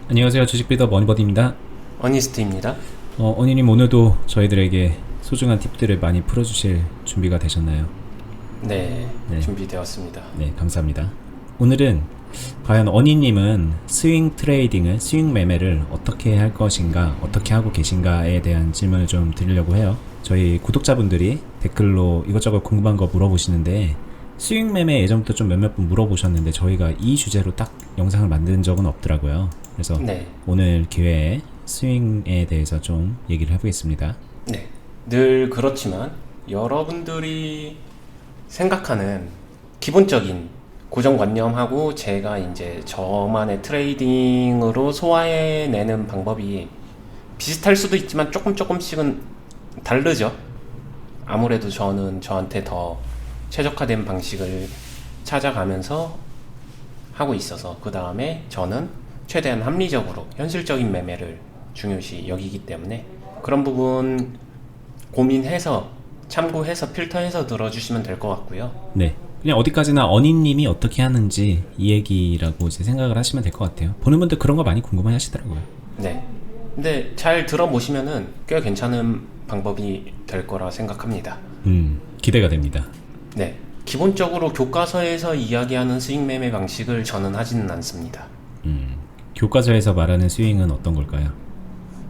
안녕하세요. 주식빌더 머니버디입니다. 어니스트입니다. 언니님 오늘도 저희들에게 소중한 팁들을 많이 풀어주실 준비가 되셨나요? 네, 네. 준비되었습니다. 네, 감사합니다. 오늘은 과연 언니님은 스윙 트레이딩을, 스윙 매매를 어떻게 할 것인가, 어떻게 하고 계신가에 대한 질문을 좀 드리려고 해요. 저희 구독자분들이 댓글로 이것저것 궁금한 거 물어보시는데 스윙 매매 예전부터 좀 몇몇 분 물어보셨는데 저희가 이 주제로 딱 영상을 만든 적은 없더라고요. 그래서 네, 오늘 기회에 스윙에 대해서 좀 얘기를 해보겠습니다. 네. 늘 그렇지만 여러분들이 생각하는 기본적인 고정관념하고 제가 이제 저만의 트레이딩으로 소화해내는 방법이 비슷할 수도 있지만 조금씩은 다르죠. 아무래도 저는 저한테 더 최적화된 방식을 찾아가면서 하고 있어서 그 다음에 저는 최대한 합리적으로 현실적인 매매를 중요시 여기기 때문에 그런 부분 고민해서 참고해서 필터해서 들어주시면 될 것 같고요. 네. 그냥 어디까지나 언니님이 어떻게 하는지 이 얘기라고 이제 생각을 하시면 될 것 같아요. 보는 분들 그런 거 많이 궁금해 하시더라고요. 네. 근데 잘 들어보시면은 꽤 괜찮은 방법이 될 거라 생각합니다. 기대가 됩니다. 네. 기본적으로 교과서에서 이야기하는 수익 매매 방식을 저는 하지는 않습니다. 교과서에서 말하는 스윙은 어떤 걸까요?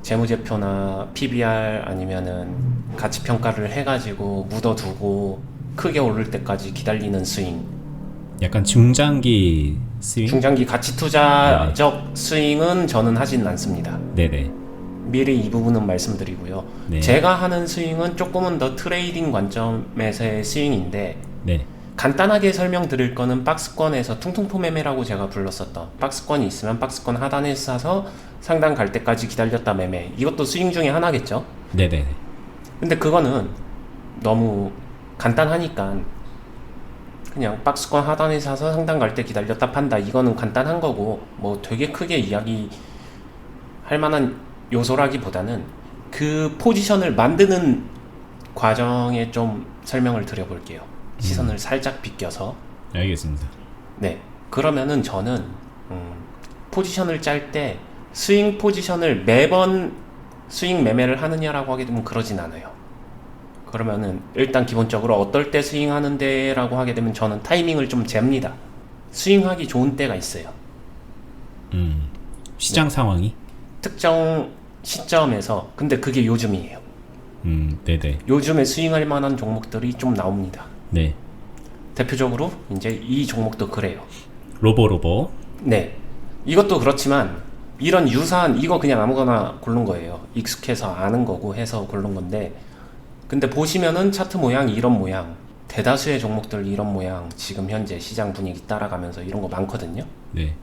재무제표나 PBR 아니면은 가치평가를 해가지고 묻어두고 크게 오를 때까지 기다리는 스윙. 약간 중장기 스윙? 중장기 가치 투자적 스윙은 저는 하진 않습니다. 네네. 미리 이 부분은 말씀드리고요. 네. 제가 하는 스윙은 조금은 더 트레이딩 관점에서의 스윙인데 네. 간단하게 설명드릴 거는 박스권에서 퉁퉁포 매매라고 제가 불렀었던 박스권이 있으면 박스권 하단에서 사서 상단 갈 때까지 기다렸다 매매, 이것도 스윙 중에 하나겠죠. 네네. 근데 그거는 너무 간단하니까 그냥 박스권 하단에 사서 상단 갈 때 기다렸다 판다, 이거는 간단한 거고 뭐 되게 크게 이야기할 만한 요소라기보다는 그 포지션을 만드는 과정에 좀 설명을 드려볼게요. 시선을 살짝 비껴서. 알겠습니다. 네, 그러면은 저는 포지션을 짤 때 스윙 포지션을 매번 스윙 매매를 하느냐라고 하게 되면 그러진 않아요. 그러면은 일단 기본적으로 어떨 때 스윙하는데 라고 하게 되면 저는 타이밍을 좀 잽니다. 스윙하기 좋은 때가 있어요. 시장 상황이? 특정 시점에서. 근데 그게 요즘이에요. 네네. 요즘에 스윙할 만한 종목들이 좀 나옵니다. 네. 대표적으로 이제 이 종목도 그래요. 로보. 네, 이것도 그렇지만 이런 유사한, 이거 그냥 아무거나 고른 거예요. 익숙해서 아는 거고 해서 고른 건데, 근데 보시면은 차트 모양이 이런 모양, 대다수의 종목들 이런 모양, 지금 현재 시장 분위기 따라가면서 이런 거 많거든요. 네.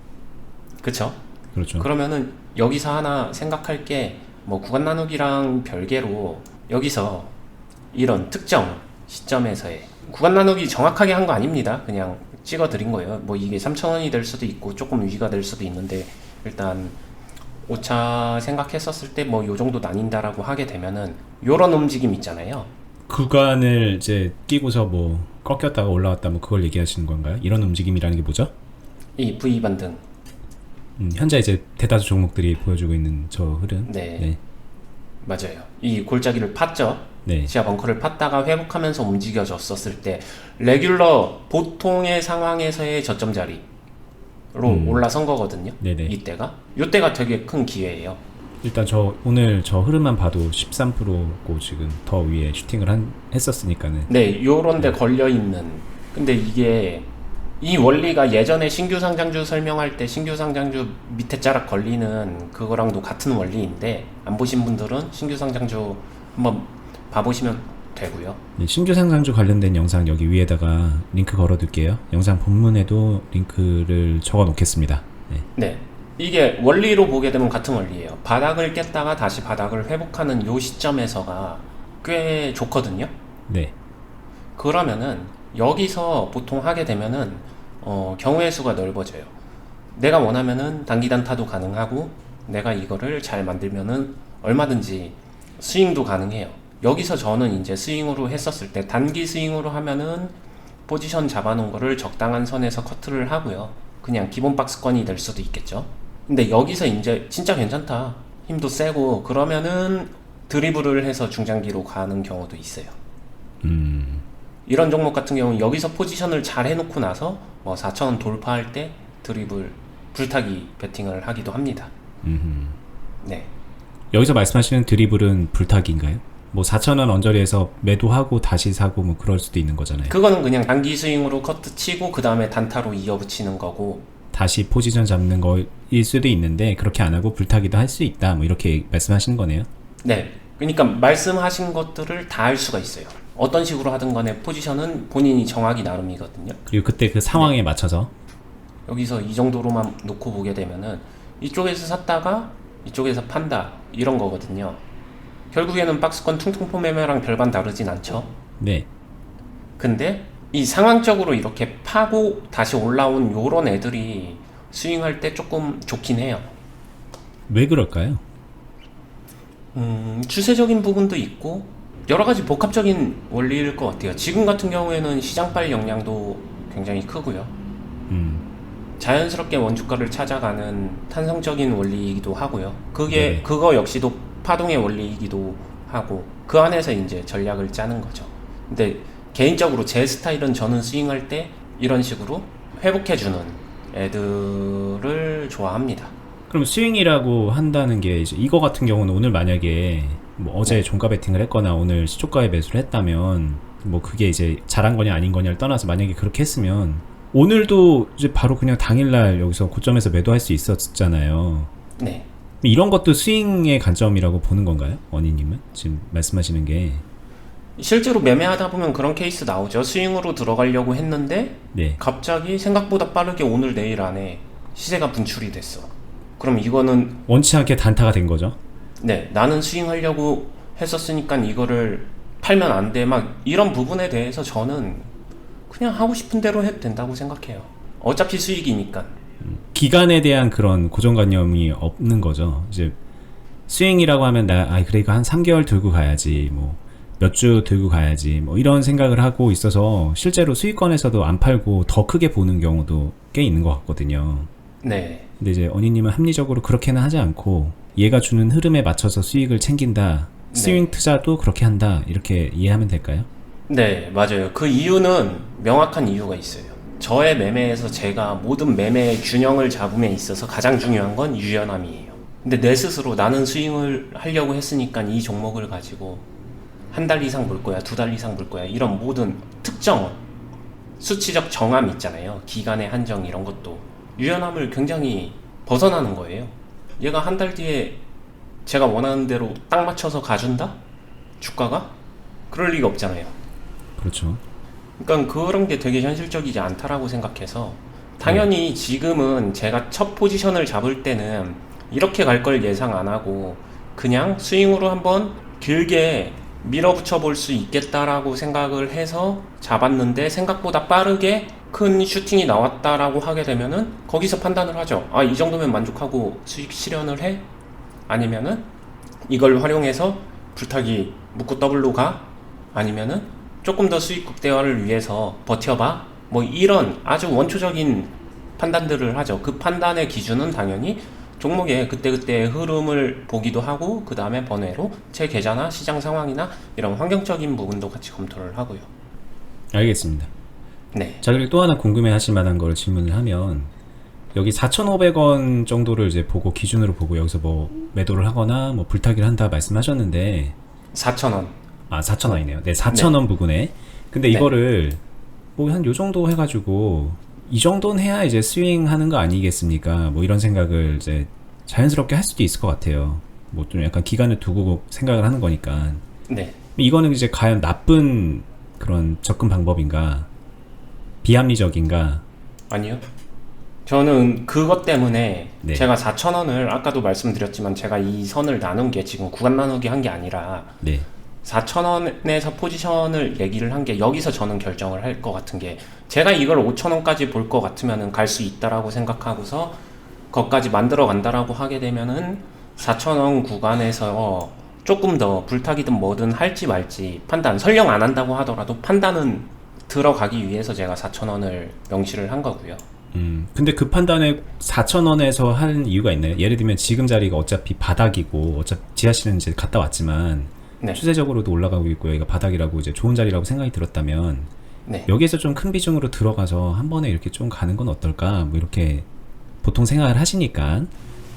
그쵸? 그렇죠. 그러면은 여기서 하나 생각할 게, 뭐 구간 나누기랑 별개로 여기서 이런 특정 시점에서의 구간 나누기 정확하게 한 거 아닙니다. 그냥 찍어 드린 거예요. 뭐 이게 3,000원이 될 수도 있고 조금 위가 될 수도 있는데, 일단 오차 생각했었을 때 뭐 요 정도 나뉜다라고 하게 되면은 요런 움직임 있잖아요. 구간을 이제 끼고서 뭐 꺾였다가 올라왔다 뭐 그걸 얘기하시는 건가요? 이런 움직임이라는 게 뭐죠? 이 V 반등. 현재 이제 대다수 종목들이 보여주고 있는 저 흐름. 네. 네. 맞아요. 이 골짜기를 팠죠. 네. 지하 벙커를 팠다가 회복하면서 움직여졌었을 때 레귤러 보통의 상황에서의 저점 자리로 올라선 거거든요. 네네. 이때가 되게 큰 기회예요. 일단 저 오늘 저 흐름만 봐도 13%고 지금 더 위에 슈팅을 했었으니까는. 네, 요런 데 걸려 있는. 근데 이게 이 원리가 예전에 신규 상장주 설명할 때 신규 상장주 밑에 자락 걸리는 그거랑도 같은 원리인데, 안 보신 분들은 신규 상장주 한번 봐보시면 되고요. 네, 신규 상장주 관련된 영상 여기 위에다가 링크 걸어둘게요. 영상 본문에도 링크를 적어 놓겠습니다. 네. 네, 이게 원리로 보게 되면 같은 원리예요. 바닥을 깼다가 다시 바닥을 회복하는 요 시점에서가 꽤 좋거든요. 네. 그러면은 여기서 보통 하게 되면은 경우의 수가 넓어져요. 내가 원하면은 단기 단타도 가능하고, 내가 이거를 잘 만들면은 얼마든지 스윙도 가능해요. 여기서 저는 이제 스윙으로 했었을 때, 단기 스윙으로 하면은 포지션 잡아놓은 거를 적당한 선에서 커트를 하고요. 그냥 기본 박스권이 될 수도 있겠죠. 근데 여기서 이제 진짜 괜찮다. 힘도 세고 그러면은 드리블을 해서 중장기로 가는 경우도 있어요. 이런 종목 같은 경우는 여기서 포지션을 잘 해놓고 나서 뭐 4,000원 돌파할 때 드리블 불타기 베팅을 하기도 합니다. 네. 여기서 말씀하시는 드리블은 불타기인가요? 뭐 4,000원 언저리에서 매도하고 다시 사고 뭐 그럴 수도 있는 거잖아요. 그거는 그냥 단기 스윙으로 커트 치고 그 다음에 단타로 이어붙이는 거고. 다시 포지션 잡는 거일 수도 있는데 그렇게 안 하고 불타기도 할 수 있다. 뭐 이렇게 말씀하시는 거네요. 네. 그러니까 말씀하신 것들을 다 할 수가 있어요. 어떤 식으로 하든 간에 포지션은 본인이 정하기 나름이거든요. 그리고 그때 그 상황에 맞춰서 여기서 이 정도로만 놓고 보게 되면은 이쪽에서 샀다가 이쪽에서 판다 이런 거거든요. 결국에는 박스권 퉁퉁포 매매랑 별반 다르진 않죠. 네. 근데 이 상황적으로 이렇게 파고 다시 올라온 요런 애들이 스윙할 때 조금 좋긴 해요. 왜 그럴까요? 추세적인 부분도 있고 여러 가지 복합적인 원리일 것 같아요. 지금 같은 경우에는 시장빨 영향도 굉장히 크고요. 자연스럽게 원주가를 찾아가는 탄성적인 원리이기도 하고요. 네. 그거 역시도 파동의 원리이기도 하고 그 안에서 이제 전략을 짜는 거죠. 근데 개인적으로 제 스타일은 저는 스윙할 때 이런 식으로 회복해주는 애들을 좋아합니다. 그럼 스윙이라고 한다는 게 이제 이거 같은 경우는 오늘 만약에 뭐 어제 종가 베팅을 했거나 오늘 시초가에 매수를 했다면 뭐 그게 이제 잘한 거냐 아닌 거냐를 떠나서 만약에 그렇게 했으면 오늘도 이제 바로 그냥 당일날 여기서 고점에서 매도할 수 있었잖아요. 네. 이런 것도 스윙의 관점이라고 보는 건가요? 원희님은? 지금 말씀하시는 게. 실제로 매매하다 보면 그런 케이스 나오죠. 스윙으로 들어가려고 했는데 네. 갑자기 생각보다 빠르게 오늘 내일 안에 시세가 분출이 됐어. 그럼 이거는 원치 않게 단타가 된 거죠. 네, 나는 스윙하려고 했었으니까 이거를 팔면 안 돼. 막 이런 부분에 대해서 저는 그냥 하고 싶은 대로 해도 된다고 생각해요. 어차피 수익이니까. 기간에 대한 그런 고정관념이 없는 거죠. 이제 스윙이라고 하면 그래 이거 한 3개월 들고 가야지 뭐 몇 주 들고 가야지 뭐 이런 생각을 하고 있어서 실제로 수익권에서도 안 팔고 더 크게 보는 경우도 꽤 있는 것 같거든요. 네. 근데 이제 언니님은 합리적으로 그렇게는 하지 않고 얘가 주는 흐름에 맞춰서 수익을 챙긴다. 스윙 투자도 그렇게 한다. 이렇게 이해하면 될까요? 네, 맞아요. 그 이유는 명확한 이유가 있어요. 저의 매매에서 제가 모든 매매의 균형을 잡음에 있어서 가장 중요한 건 유연함이에요. 근데 내 스스로 나는 스윙을 하려고 했으니까 이 종목을 가지고 한 달 이상 볼 거야, 2달 이상 볼 거야 이런 모든 특정 수치적 정함 있잖아요. 기간의 한정 이런 것도 유연함을 굉장히 벗어나는 거예요. 얘가 한 달 뒤에 제가 원하는 대로 딱 맞춰서 가준다? 주가가? 그럴 리가 없잖아요. 그렇죠. 그러니까 그런 게 되게 현실적이지 않다라고 생각해서 당연히 지금은 제가 첫 포지션을 잡을 때는 이렇게 갈 걸 예상 안 하고 그냥 스윙으로 한번 길게 밀어붙여 볼 수 있겠다라고 생각을 해서 잡았는데 생각보다 빠르게 큰 슈팅이 나왔다라고 하게 되면은 거기서 판단을 하죠. 아, 이 정도면 만족하고 수익 실현을 해? 아니면은 이걸 활용해서 불타기 묶고 더블로 가? 아니면은 조금 더 수익 극대화를 위해서 버텨봐? 뭐 이런 아주 원초적인 판단들을 하죠. 그 판단의 기준은 당연히 종목의 그때그때의 흐름을 보기도 하고 그 다음에 번외로 제 계좌나 시장 상황이나 이런 환경적인 부분도 같이 검토를 하고요. 알겠습니다. 네. 자, 그리고 또 하나 궁금해 하실 만한 걸 질문을 하면 여기 4,500원 정도를 이제 보고 기준으로 보고 여기서 뭐 매도를 하거나 뭐 불타기를 한다 말씀하셨는데 4,000원. 4,000원이네요. 네, 4,000원 부근에. 근데 이거를 뭐 한 요 정도 해가지고 이 정도는 해야 이제 스윙하는 거 아니겠습니까? 뭐 이런 생각을 이제 자연스럽게 할 수도 있을 것 같아요. 뭐 좀 약간 기간을 두고 생각을 하는 거니까. 네. 이거는 이제 과연 나쁜 그런 접근 방법인가? 비합리적인가? 아니요. 저는 그것 때문에 네. 제가 4,000원을 아까도 말씀드렸지만 제가 이 선을 나눈 게 지금 구간 나누기 한 게 아니라 네. 4,000원에서 포지션을 얘기를 한 게 여기서 저는 결정을 할 것 같은 게 제가 이걸 5,000원까지 볼 것 같으면은 갈 수 있다라고 생각하고서 거기까지 만들어 간다라고 하게 되면은 4,000원 구간에서 조금 더 불타기든 뭐든 할지 말지 판단 설령 안 한다고 하더라도 판단은 들어가기 위해서 제가 4,000원을 명시를 한 거고요. 근데 그 판단을 4,000원에서 하는 이유가 있나요? 예를 들면 지금 자리가 어차피 바닥이고 어차피 지하실은 이제 갔다 왔지만 네. 추세적으로도 올라가고 있고 여기가 바닥이라고 이제 좋은 자리라고 생각이 들었다면 네. 여기에서 좀 큰 비중으로 들어가서 한 번에 이렇게 좀 가는 건 어떨까? 뭐 이렇게 보통 생각을 하시니까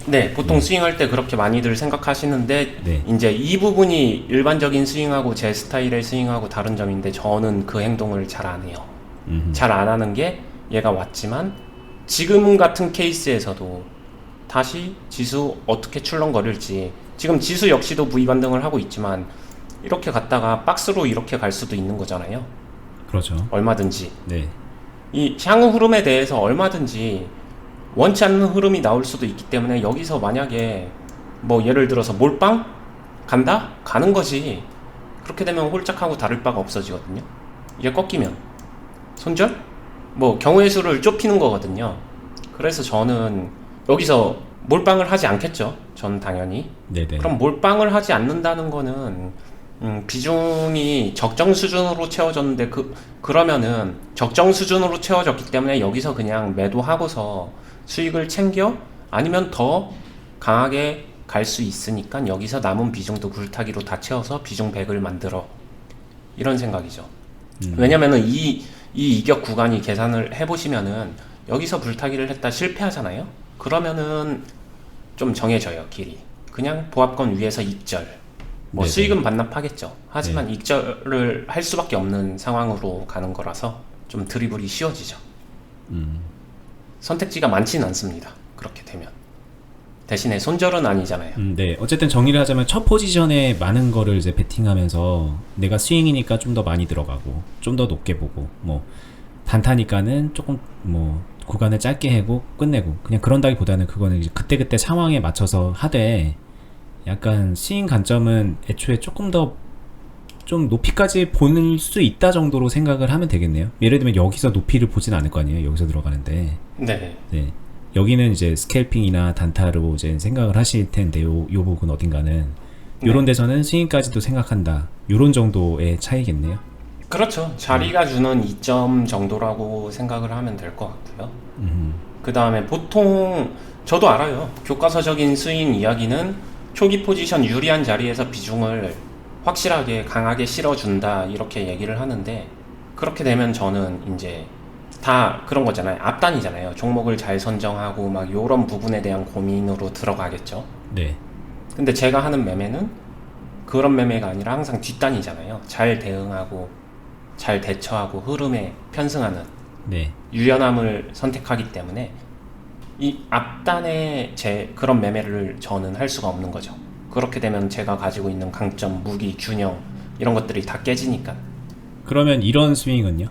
네, 보통 스윙할 때 그렇게 많이들 생각하시는데 네. 이제 이 부분이 일반적인 스윙하고 제 스타일의 스윙하고 다른 점인데 저는 그 행동을 잘 안 해요. 잘 안 하는 게 얘가 왔지만 지금 같은 케이스에서도 다시 지수 어떻게 출렁거릴지 지금 지수 역시도 V 반등을 하고 있지만 이렇게 갔다가 박스로 이렇게 갈 수도 있는 거잖아요. 그렇죠. 얼마든지 네. 이 향후 흐름에 대해서 얼마든지 원치 않는 흐름이 나올 수도 있기 때문에 여기서 만약에 뭐 예를 들어서 몰빵? 간다? 가는 거지. 그렇게 되면 홀짝하고 다를 바가 없어지거든요. 이게 꺾이면 손절? 뭐 경우의 수를 좁히는 거거든요. 그래서 저는 여기서 몰빵을 하지 않겠죠. 전 당연히. 네네. 그럼 몰빵을 하지 않는다는 거는 비중이 적정 수준으로 채워졌는데 그러면은 적정 수준으로 채워졌기 때문에 여기서 그냥 매도하고서 수익을 챙겨 아니면 더 강하게 갈 수 있으니까 여기서 남은 비중도 굴타기로 다 채워서 비중 100을 만들어 이런 생각이죠. 왜냐면은 이 이격 구간이 계산을 해보시면은 여기서 불타기를 했다 실패하잖아요. 그러면은 좀 정해져요 길이. 그냥 보합권 위에서 익절. 뭐 네네. 수익은 반납하겠죠. 하지만 익절을 할 수밖에 없는 상황으로 가는 거라서 좀 드리블이 쉬워지죠. 선택지가 많지는 않습니다. 그렇게 되면. 대신에 손절은 아니잖아요. 네. 어쨌든 정리를 하자면 첫 포지션에 많은 거를 이제 베팅하면서 내가 스윙이니까 좀 더 많이 들어가고 좀 더 높게 보고 뭐 단타니까는 조금 뭐 구간을 짧게 해고 끝내고 그냥 그런다기보다는 그거는 이제 그때그때 상황에 맞춰서 하되 약간 스윙 관점은 애초에 조금 더 좀 높이까지 볼 수 있다 정도로 생각을 하면 되겠네요. 예를 들면 여기서 높이를 보진 않을 거 아니에요. 여기서 들어가는데. 네. 네. 여기는 이제 스캘핑이나 단타로 이제 생각을 하실 텐데 요 부분 어딘가는 요런 데서는 스윙까지도 생각한다. 요런 정도의 차이겠네요. 그렇죠. 자리가 주는 이점 정도라고 생각을 하면 될 것 같고요. 그 다음에 보통 저도 알아요. 교과서적인 스윙 이야기는 초기 포지션 유리한 자리에서 비중을 확실하게 강하게 실어준다 이렇게 얘기를 하는데 그렇게 되면 저는 이제 다 그런 거잖아요. 앞단이잖아요. 종목을 잘 선정하고 막 요런 부분에 대한 고민으로 들어가겠죠. 네. 근데 제가 하는 매매는 그런 매매가 아니라 항상 뒷단이잖아요. 잘 대응하고 잘 대처하고 흐름에 편승하는 네. 유연함을 선택하기 때문에 이 앞단에 제 그런 매매를 저는 할 수가 없는 거죠. 그렇게 되면 제가 가지고 있는 강점, 무기, 균형 이런 것들이 다 깨지니까. 그러면 이런 스윙은요?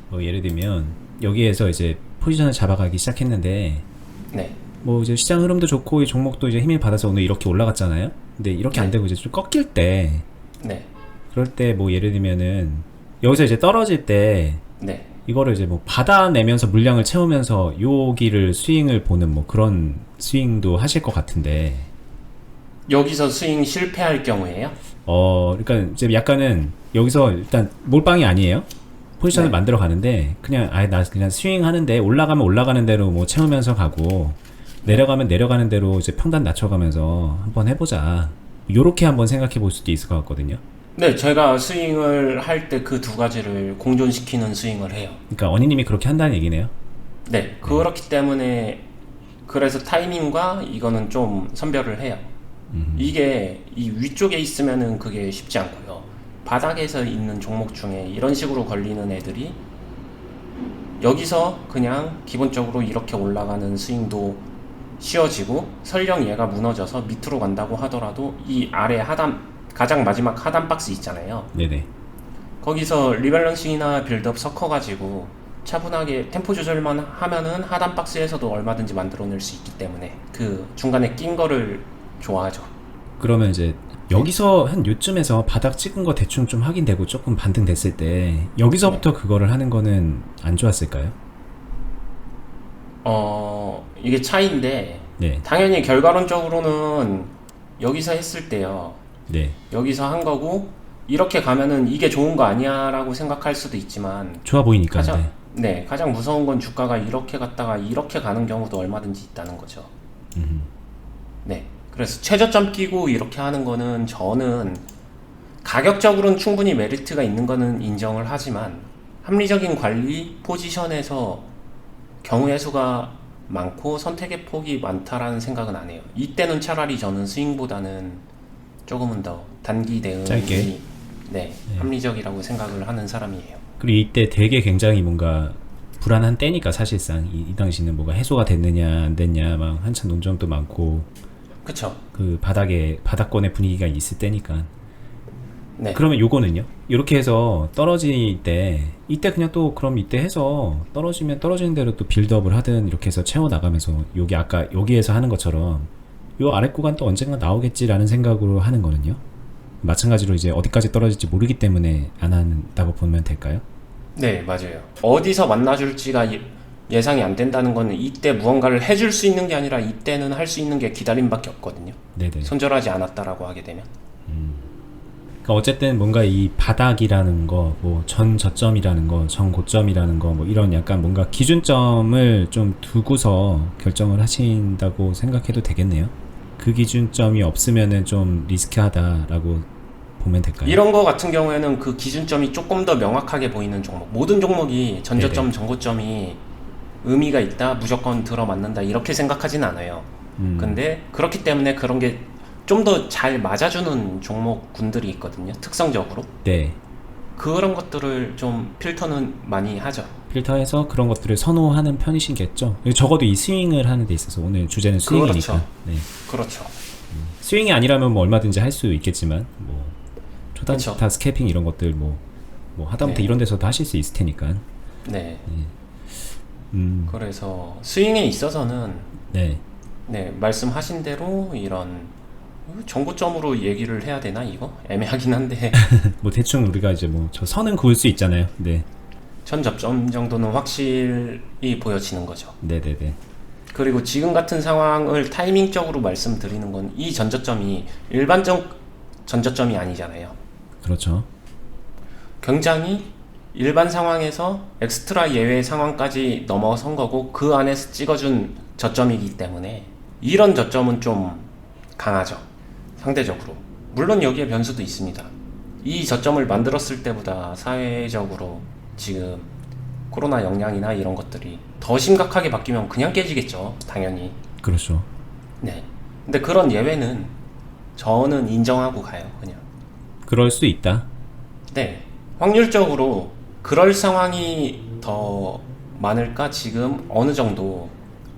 뭐 예를 들면 여기에서 이제 포지션을 잡아가기 시작했는데 네. 뭐 이제 시장 흐름도 좋고 이 종목도 이제 힘을 받아서 오늘 이렇게 올라갔잖아요. 근데 이렇게 안 네. 되고 이제 좀 꺾일 때 네. 그럴 때 뭐 예를 들면은 여기서 이제 떨어질 때 네. 이거를 이제 뭐 받아내면서 물량을 채우면서 여기를 스윙을 보는 뭐 그런 스윙도 하실 것 같은데 여기서 스윙 실패할 경우에요? 그러니까 이제 약간은 여기서 일단 몰빵이 아니에요. 포지션을 네. 만들어 가는데 그냥 아예 나 그냥 스윙 하는데 올라가면 올라가는 대로 뭐 채우면서 가고 내려가면 내려가는 대로 이제 평단 낮춰가면서 한번 해보자. 요렇게 한번 생각해 볼 수도 있을 것 같거든요. 네, 제가 스윙을 할 때 그 두 가지를 공존시키는 스윙을 해요. 그러니까 언니님이 그렇게 한다는 얘기네요. 네, 그렇기 때문에 그래서 타이밍과 이거는 좀 선별을 해요. 이게 이 위쪽에 있으면은 그게 쉽지 않고요. 바닥에서 있는 종목 중에 이런 식으로 걸리는 애들이 여기서 그냥 기본적으로 이렇게 올라가는 스윙도 쉬워지고 설령 얘가 무너져서 밑으로 간다고 하더라도 이 아래 하단 가장 마지막 하단 박스 있잖아요. 네네. 거기서 리밸런싱이나 빌드업 섞어가지고 차분하게 템포 조절만 하면은 하단 박스에서도 얼마든지 만들어낼 수 있기 때문에 그 중간에 낀 거를 좋아하죠. 그러면 이제 여기서 한 요쯤에서 바닥 찍은 거 대충 좀 확인되고 조금 반등됐을 때 여기서부터 그거를 하는 거는 안 좋았을까요? 이게 차이인데 네. 당연히 결과론적으로는 여기서 했을 때요. 네. 여기서 한 거고 이렇게 가면은 이게 좋은 거 아니야 라고 생각할 수도 있지만 좋아 보이니까. 네. 네, 가장 무서운 건 주가가 이렇게 갔다가 이렇게 가는 경우도 얼마든지 있다는 거죠. 네, 그래서 최저점 끼고 이렇게 하는 거는 저는 가격적으로는 충분히 메리트가 있는 거는 인정을 하지만 합리적인 관리 포지션에서 경우의 수가 많고 선택의 폭이 많다라는 생각은 안 해요. 이때는 차라리 저는 스윙보다는 조금은 더 단기 대응이 짧게? 네, 합리적이라고 생각을 하는 사람이에요. 그리고 이때 되게 굉장히 뭔가 불안한 때니까 사실상 이 당시는 뭐가 해소가 됐느냐 안 됐냐 막 한참 논점도 많고 그쵸? 그 바닥권의 분위기가 있을 때니까. 네. 그러면 요거는요? 이렇게 해서 떨어질 때 이때 그냥 또 그럼 이때 해서 떨어지면 떨어지는 대로 또 빌드업을 하든 이렇게 해서 채워 나가면서 여기 아까 여기에서 하는 것처럼 요 아래 구간 또 언젠가 나오겠지라는 생각으로 하는 거는요? 마찬가지로 이제 어디까지 떨어질지 모르기 때문에 안 한다고 보면 될까요? 네, 맞아요. 어디서 만나줄지가 예상이 안 된다는 거는 이때 무언가를 해줄 수 있는 게 아니라 이때는 할 수 있는 게 기다림밖에 없거든요. 네네. 손절하지 않았다라고 하게 되면. 그러니까 어쨌든 뭔가 이 바닥이라는 거, 뭐 전 저점이라는 거, 전 고점이라는 거, 뭐 이런 약간 뭔가 기준점을 좀 두고서 결정을 하신다고 생각해도 되겠네요. 그 기준점이 없으면은 좀 리스키하다라고 보면 될까요? 이런 거 같은 경우에는 그 기준점이 조금 더 명확하게 보이는 종목. 모든 종목이 전저점, 네네. 전고점이 의미가 있다, 무조건 들어맞는다 이렇게 생각하진 않아요. 근데 그렇기 때문에 그런 게 좀 더 잘 맞아주는 종목군들이 있거든요. 특성적으로. 네. 그런 것들을 좀 필터는 많이 하죠. 필터해서 그런 것들을 선호하는 편이시겠죠. 적어도 이 스윙을 하는 데 있어서 오늘 주제는 스윙이니까. 그렇죠. 네. 그렇죠. 스윙이 아니라면 뭐 얼마든지 할 수 있겠지만 뭐 그쵸. 초단타 스캐핑 이런 것들 뭐 하다못해 네. 이런 데서도 하실 수 있을 테니까. 네. 그래서 스윙에 있어서는 네. 네, 말씀하신 대로 이런 정고점으로 얘기를 해야 되나 이거? 애매하긴 한데 뭐 대충 우리가 이제 뭐 저 선은 그을 수 있잖아요. 네. 전접점 정도는 확실히 보여지는 거죠. 네네네. 그리고 지금 같은 상황을 타이밍적으로 말씀드리는 건 이 전저점이 일반적 전저점이 아니잖아요. 그렇죠. 굉장히 일반 상황에서 엑스트라 예외 상황까지 넘어선 거고 그 안에서 찍어준 저점이기 때문에 이런 저점은 좀 강하죠. 상대적으로. 물론 여기에 변수도 있습니다. 이 저점을 만들었을 때보다 사회적으로 지금 코로나 영향이나 이런 것들이 더 심각하게 바뀌면 그냥 깨지겠죠. 당연히. 그렇죠. 네. 근데 그런 예외는 저는 인정하고 가요. 그냥. 그럴 수 있다. 네. 확률적으로 그럴 상황이 더 많을까? 지금 어느 정도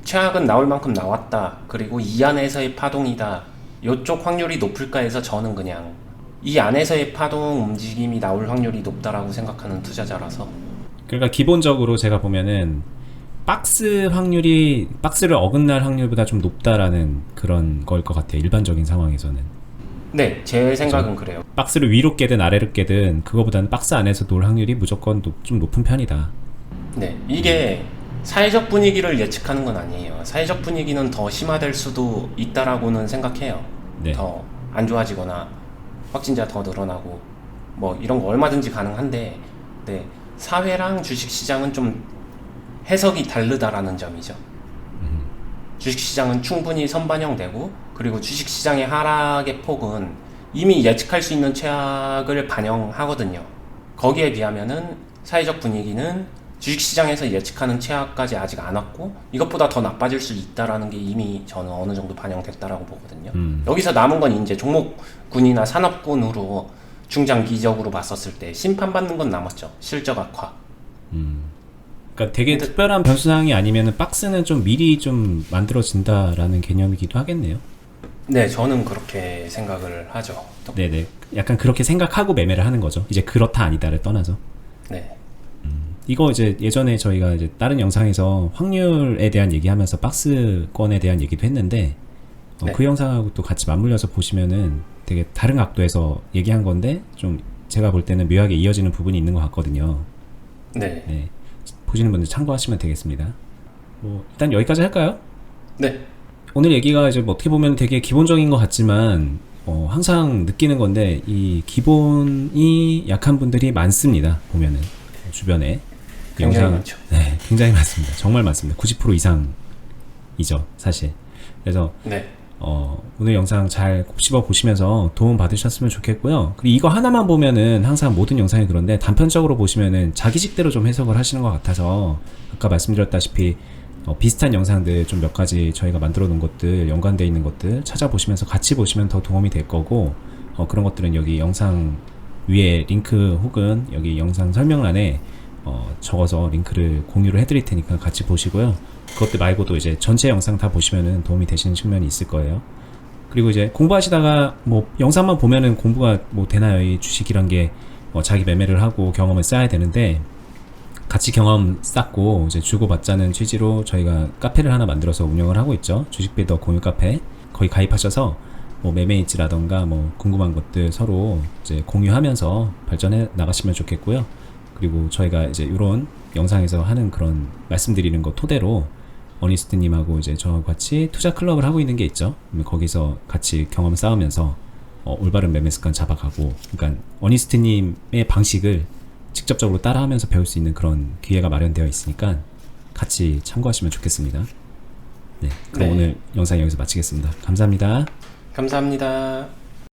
최악은 나올 만큼 나왔다. 그리고 이 안에서의 파동이다. 요쪽 확률이 높을까 해서 저는 그냥 이 안에서의 파동 움직임이 나올 확률이 높다라고 생각하는 투자자라서. 그러니까 기본적으로 제가 보면은 박스를 어긋날 확률보다 좀 높다라는 그런 걸 것 같아요. 일반적인 상황에서는. 네, 제 생각은 그래요. 박스를 위로 깨든 아래로 깨든 그거보다는 박스 안에서 놓을 확률이 무조건 좀 높은 편이다. 네, 이게 사회적 분위기를 예측하는 건 아니에요. 사회적 분위기는 더 심화될 수도 있다라고는 생각해요. 네. 더 안 좋아지거나 확진자 더 늘어나고 뭐 이런 거 얼마든지 가능한데, 네, 사회랑 주식시장은 좀 해석이 다르다라는 점이죠. 주식시장은 충분히 선반영되고, 그리고 주식시장의 하락의 폭은 이미 예측할 수 있는 최악을 반영하거든요. 거기에 비하면은 사회적 분위기는 주식시장에서 예측하는 최악까지 아직 안 왔고 이것보다 더 나빠질 수 있다라는 게 이미 저는 어느 정도 반영됐다라고 보거든요. 여기서 남은 건 이제 종목군이나 산업군으로 중장기적으로 봤었을 때 심판받는 건 남았죠. 실적 악화. 그러니까 되게 특별한 변수사항이 아니면은 박스는 좀 미리 좀 만들어진다라는 개념이기도 하겠네요. 네, 저는 그렇게 생각을 하죠. 네네. 약간 그렇게 생각하고 매매를 하는 거죠. 이제 그렇다 아니다를 떠나서. 네. 이거 이제 예전에 저희가 이제 다른 영상에서 확률에 대한 얘기하면서 박스권에 대한 얘기도 했는데 네. 그 영상하고 또 같이 맞물려서 보시면은 되게 다른 각도에서 얘기한 건데 좀 제가 볼 때는 묘하게 이어지는 부분이 있는 것 같거든요. 네. 네. 보시는 분들 참고하시면 되겠습니다. 뭐 일단 여기까지 할까요? 네. 오늘 얘기가 이제 뭐 어떻게 보면 되게 기본적인 것 같지만 항상 느끼는 건데 이 기본이 약한 분들이 많습니다. 보면은 주변에. 굉장히 많죠. 네, 굉장히 많습니다. 정말 많습니다. 90% 이상이죠, 사실. 그래서 네. 오늘 영상 잘 곱씹어 보시면서 도움 받으셨으면 좋겠고요. 그리고 이거 하나만 보면은 항상 모든 영상이 그런데 단편적으로 보시면은 자기식대로 좀 해석을 하시는 것 같아서 아까 말씀드렸다시피 비슷한 영상들 좀 몇 가지 저희가 만들어 놓은 것들, 연관되어 있는 것들 찾아보시면서 같이 보시면 더 도움이 될 거고, 그런 것들은 여기 영상 위에 링크 혹은 여기 영상 설명란에 적어서 링크를 공유를 해드릴 테니까 같이 보시고요. 그것들 말고도 이제 전체 영상 다 보시면은 도움이 되시는 측면이 있을 거예요. 그리고 이제 공부하시다가 뭐 영상만 보면은 공부가 뭐 되나요? 이 주식이란 게 자기 매매를 하고 경험을 쌓아야 되는데, 같이 경험 쌓고 이제 주고받자는 취지로 저희가 카페를 하나 만들어서 운영을 하고 있죠. 주식빌더 공유 카페. 거기 가입하셔서 뭐 매매일지라던가 뭐 궁금한 것들 서로 이제 공유하면서 발전해 나가시면 좋겠고요. 그리고 저희가 이제 이런 영상에서 하는 그런 말씀드리는 거 토대로 어니스트님하고 이제 저하고 같이 투자 클럽을 하고 있는 게 있죠. 거기서 같이 경험 쌓으면서 올바른 매매 습관 잡아가고, 그러니까 어니스트님의 방식을 직접적으로 따라하면서 배울 수 있는 그런 기회가 마련되어 있으니까 같이 참고하시면 좋겠습니다. 네, 그럼 네. 오늘 영상 여기서 마치겠습니다. 감사합니다. 감사합니다.